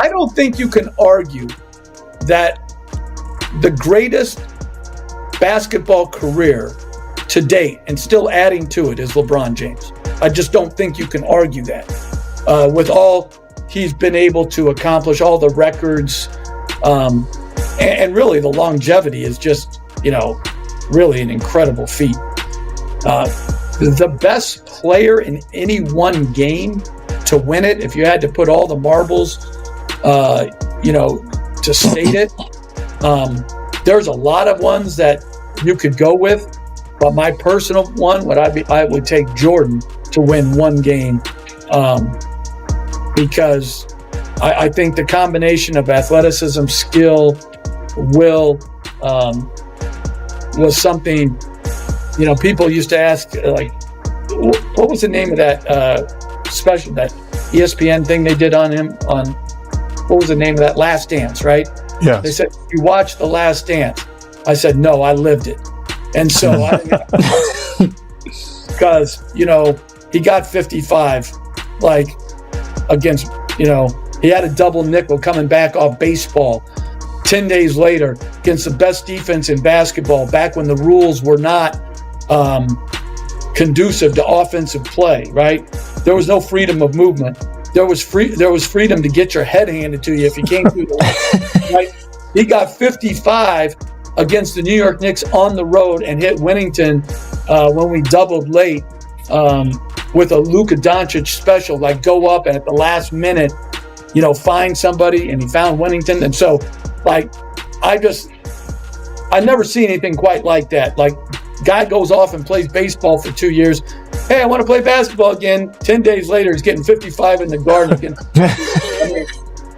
I don't think you can argue that the greatest basketball career to date, and still adding to it, is LeBron James. I just don't think you can argue that. With all he's been able to accomplish, all the records, and really the longevity is just, really an incredible feat. The best player in any one game to win it, if you had to put all the marbles, to state it, there's a lot of ones that you could go with, but my personal one I would take Jordan to win one game, because I think the combination of athleticism, skill, will, was something, people used to ask, like, what was the name of that special, that ESPN thing they did on him, what was the name of that, Last Dance, right? Yeah. They said, you watched The Last Dance. I said, no, I lived it. And so because, he got 55, like, against, he had a double nickel coming back off baseball. 10 days later, against the best defense in basketball, back when the rules were not conducive to offensive play, right? There was no freedom of movement. There was freedom to get your head handed to you if you came through the line, right? He got 55 against the New York Knicks on the road and hit Winnington when we doubled late with a Luka Doncic special, like go up and at the last minute, find somebody, and he found Winnington. And so, like, I never seen anything quite like that. Like, guy goes off and plays baseball for 2 years. Hey, I want to play basketball again. 10 days later, he's getting 55 in the Garden again.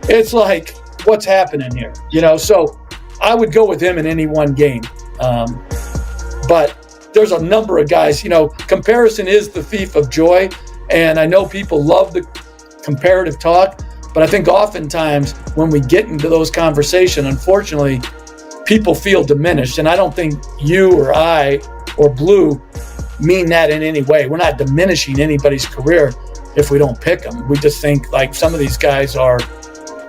It's like, what's happening here? So I would go with him in any one game. But there's a number of guys, comparison is the thief of joy. And I know people love the comparative talk, but I think oftentimes when we get into those conversations, unfortunately, people feel diminished. And I don't think you or I or Blue mean that in any way. We're not diminishing anybody's career if we don't pick them. We just think, like, some of these guys are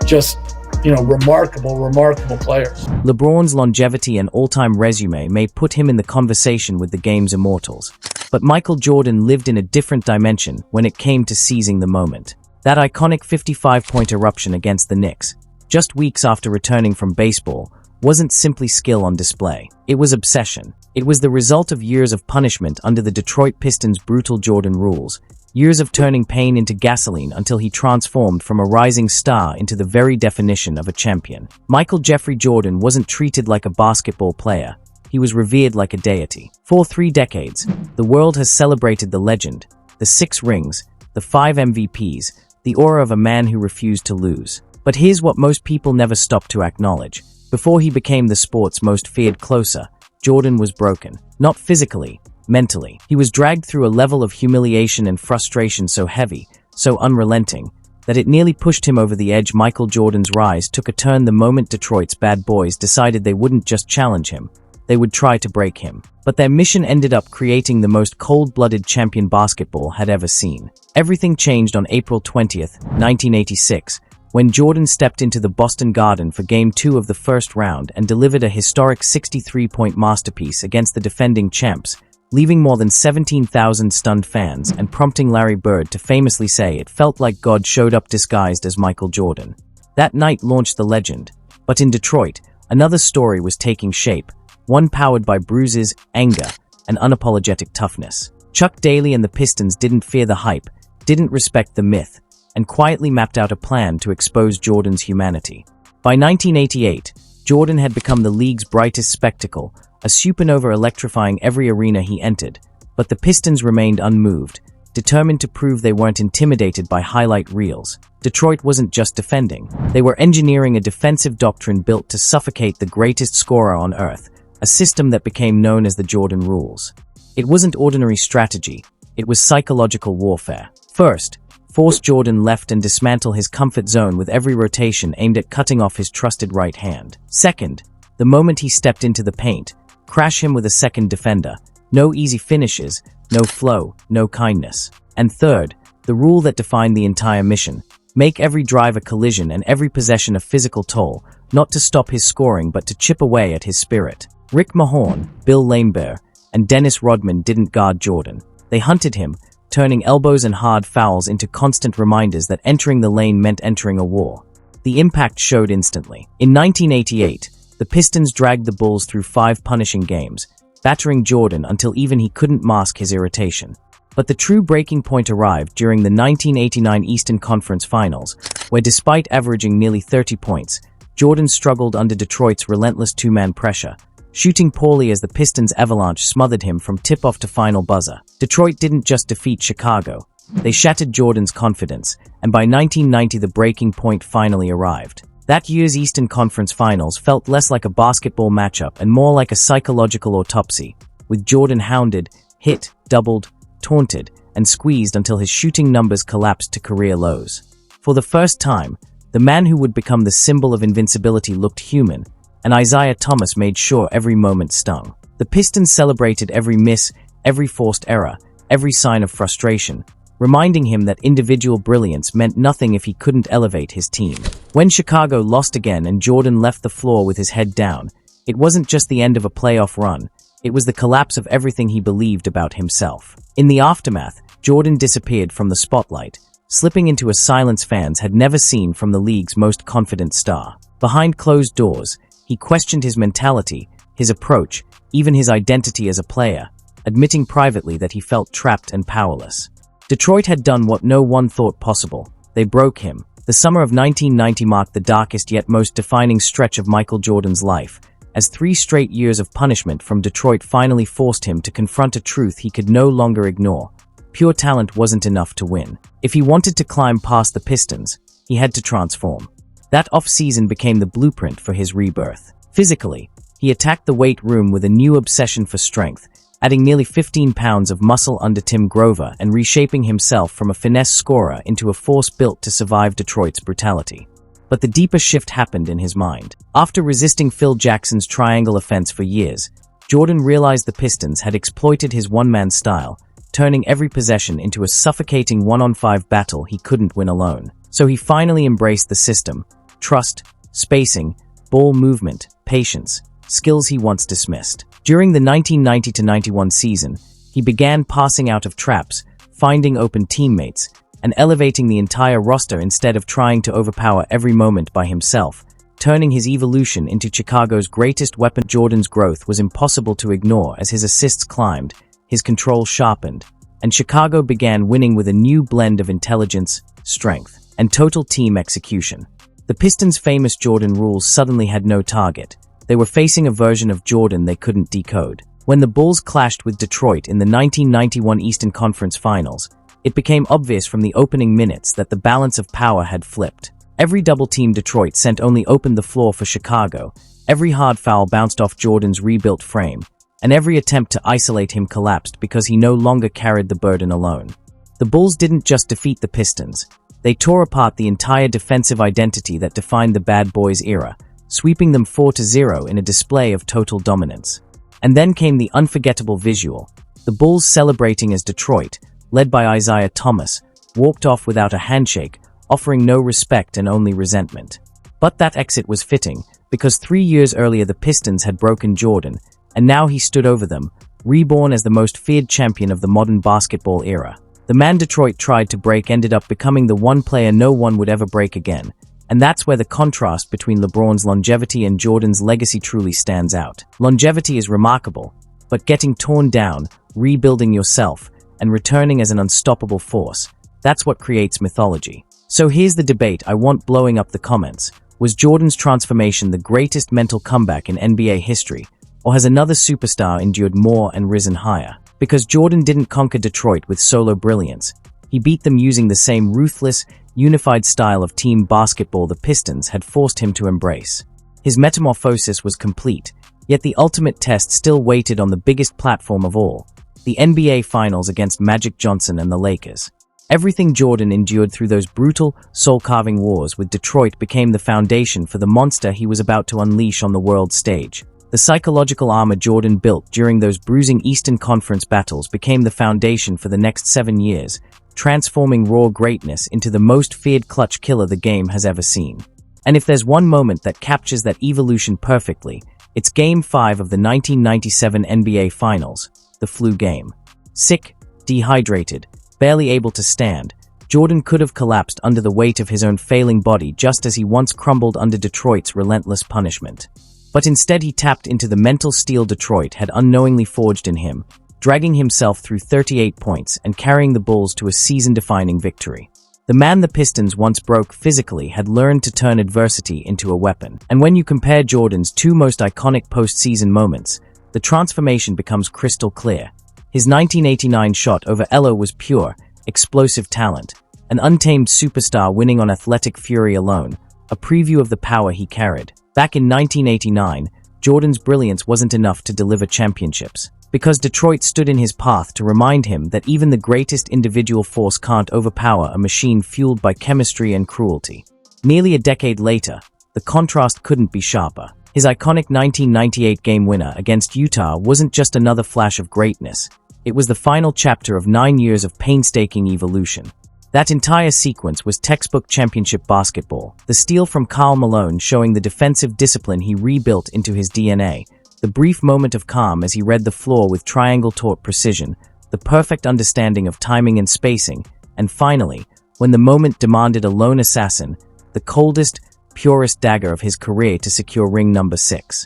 just, remarkable players. LeBron's longevity and all-time resume may put him in the conversation with the game's immortals. But Michael Jordan lived in a different dimension when it came to seizing the moment. That iconic 55-point eruption against the Knicks, just weeks after returning from baseball, wasn't simply skill on display. It was obsession. It was the result of years of punishment under the Detroit Pistons' brutal Jordan rules, years of turning pain into gasoline until he transformed from a rising star into the very definition of a champion. Michael Jeffrey Jordan wasn't treated like a basketball player. He was revered like a deity. For 3 decades, the world has celebrated the legend, the 6 rings, the 5 MVPs, the aura of a man who refused to lose. But here's what most people never stop to acknowledge. Before he became the sport's most feared closer, Jordan was broken. Not physically, mentally. He was dragged through a level of humiliation and frustration so heavy, so unrelenting, that it nearly pushed him over the edge. Michael Jordan's rise took a turn the moment Detroit's bad boys decided they wouldn't just challenge him, they would try to break him. But their mission ended up creating the most cold-blooded champion basketball had ever seen. Everything changed on April 20th, 1986, when Jordan stepped into the Boston Garden for Game 2 of the first round and delivered a historic 63-point masterpiece against the defending champs, leaving more than 17,000 stunned fans and prompting Larry Bird to famously say it felt like God showed up disguised as Michael Jordan. That night launched the legend. But in Detroit, another story was taking shape, one powered by bruises, anger, and unapologetic toughness. Chuck Daly and the Pistons didn't fear the hype, didn't respect the myth, and quietly mapped out a plan to expose Jordan's humanity. By 1988, Jordan had become the league's brightest spectacle, a supernova electrifying every arena he entered. But the Pistons remained unmoved, determined to prove they weren't intimidated by highlight reels. Detroit wasn't just defending. They were engineering a defensive doctrine built to suffocate the greatest scorer on earth, a system that became known as the Jordan Rules. It wasn't ordinary strategy, it was psychological warfare. First, force Jordan left and dismantle his comfort zone with every rotation aimed at cutting off his trusted right hand. Second, the moment he stepped into the paint, crash him with a second defender. No easy finishes, no flow, no kindness. And third, the rule that defined the entire mission, make every drive a collision and every possession a physical toll, not to stop his scoring but to chip away at his spirit. Rick Mahorn, Bill Laimbeer, and Dennis Rodman didn't guard Jordan. They hunted him, turning elbows and hard fouls into constant reminders that entering the lane meant entering a war. The impact showed instantly. In 1988, the Pistons dragged the Bulls through 5 punishing games, battering Jordan until even he couldn't mask his irritation. But the true breaking point arrived during the 1989 Eastern Conference Finals, where despite averaging nearly 30 points, Jordan struggled under Detroit's relentless two-man pressure, shooting poorly as the Pistons' avalanche smothered him from tip-off to final buzzer. Detroit didn't just defeat Chicago. They shattered Jordan's confidence, and by 1990 the breaking point finally arrived. That year's Eastern Conference Finals felt less like a basketball matchup and more like a psychological autopsy, with Jordan hounded, hit, doubled, taunted, and squeezed until his shooting numbers collapsed to career lows. For the first time, the man who would become the symbol of invincibility looked human, and Isaiah Thomas made sure every moment stung. The Pistons celebrated every miss, every forced error, every sign of frustration, reminding him that individual brilliance meant nothing if he couldn't elevate his team. When Chicago lost again and Jordan left the floor with his head down, it wasn't just the end of a playoff run, it was the collapse of everything he believed about himself. In the aftermath, Jordan disappeared from the spotlight, slipping into a silence fans had never seen from the league's most confident star. Behind closed doors, he questioned his mentality, his approach, even his identity as a player, admitting privately that he felt trapped and powerless. Detroit had done what no one thought possible. They broke him. The summer of 1990 marked the darkest yet most defining stretch of Michael Jordan's life, as 3 straight years of punishment from Detroit finally forced him to confront a truth he could no longer ignore. Pure talent wasn't enough to win. If he wanted to climb past the Pistons, he had to transform. That off-season became the blueprint for his rebirth. Physically, he attacked the weight room with a new obsession for strength, adding nearly 15 pounds of muscle under Tim Grover and reshaping himself from a finesse scorer into a force built to survive Detroit's brutality. But the deeper shift happened in his mind. After resisting Phil Jackson's triangle offense for years, Jordan realized the Pistons had exploited his one-man style, turning every possession into a suffocating 1-on-5 battle he couldn't win alone. So he finally embraced the system: trust, spacing, ball movement, patience, skills he once dismissed. During the 1990-91 season, he began passing out of traps, finding open teammates, and elevating the entire roster instead of trying to overpower every moment by himself, turning his evolution into Chicago's greatest weapon. Jordan's growth was impossible to ignore as his assists climbed, his control sharpened, and Chicago began winning with a new blend of intelligence, strength, and total team execution. The Pistons' famous Jordan rules suddenly had no target. They were facing a version of Jordan they couldn't decode. When the Bulls clashed with Detroit in the 1991 Eastern Conference Finals, it became obvious from the opening minutes that the balance of power had flipped. Every double-team Detroit sent only opened the floor for Chicago, every hard foul bounced off Jordan's rebuilt frame, and every attempt to isolate him collapsed because he no longer carried the burden alone. The Bulls didn't just defeat the Pistons. They tore apart the entire defensive identity that defined the Bad Boys era, sweeping them 4-0 in a display of total dominance. And then came the unforgettable visual: the Bulls celebrating as Detroit, led by Isaiah Thomas, walked off without a handshake, offering no respect and only resentment. But that exit was fitting, because 3 years earlier the Pistons had broken Jordan, and now he stood over them, reborn as the most feared champion of the modern basketball era. The man Detroit tried to break ended up becoming the one player no one would ever break again, and that's where the contrast between LeBron's longevity and Jordan's legacy truly stands out. Longevity is remarkable, but getting torn down, rebuilding yourself, and returning as an unstoppable force, that's what creates mythology. So here's the debate I want blowing up the comments. Was Jordan's transformation the greatest mental comeback in NBA history, or has another superstar endured more and risen higher? Because Jordan didn't conquer Detroit with solo brilliance. He beat them using the same ruthless, unified style of team basketball the Pistons had forced him to embrace. His metamorphosis was complete, yet the ultimate test still waited on the biggest platform of all: the NBA Finals against Magic Johnson and the Lakers. Everything Jordan endured through those brutal, soul-carving wars with Detroit became the foundation for the monster he was about to unleash on the world stage. The psychological armor Jordan built during those bruising Eastern Conference battles became the foundation for the next 7 years, transforming raw greatness into the most feared clutch killer the game has ever seen. And if there's one moment that captures that evolution perfectly, it's Game 5 of the 1997 NBA Finals, the flu game. Sick, dehydrated, barely able to stand, Jordan could have collapsed under the weight of his own failing body just as he once crumbled under Detroit's relentless punishment. But instead he tapped into the mental steel Detroit had unknowingly forged in him, dragging himself through 38 points and carrying the Bulls to a season-defining victory. The man the Pistons once broke physically had learned to turn adversity into a weapon. And when you compare Jordan's two most iconic postseason moments, the transformation becomes crystal clear. His 1989 shot over Elo was pure, explosive talent, an untamed superstar winning on athletic fury alone, a preview of the power he carried. Back in 1989, Jordan's brilliance wasn't enough to deliver championships, because Detroit stood in his path to remind him that even the greatest individual force can't overpower a machine fueled by chemistry and cruelty. Nearly a decade later, the contrast couldn't be sharper. His iconic 1998 game winner against Utah wasn't just another flash of greatness. It was the final chapter of 9 years of painstaking evolution. That entire sequence was textbook championship basketball, the steal from Karl Malone showing the defensive discipline he rebuilt into his DNA, the brief moment of calm as he read the floor with triangle-taut precision, the perfect understanding of timing and spacing, and finally, when the moment demanded a lone assassin, the coldest, purest dagger of his career to secure ring number 6.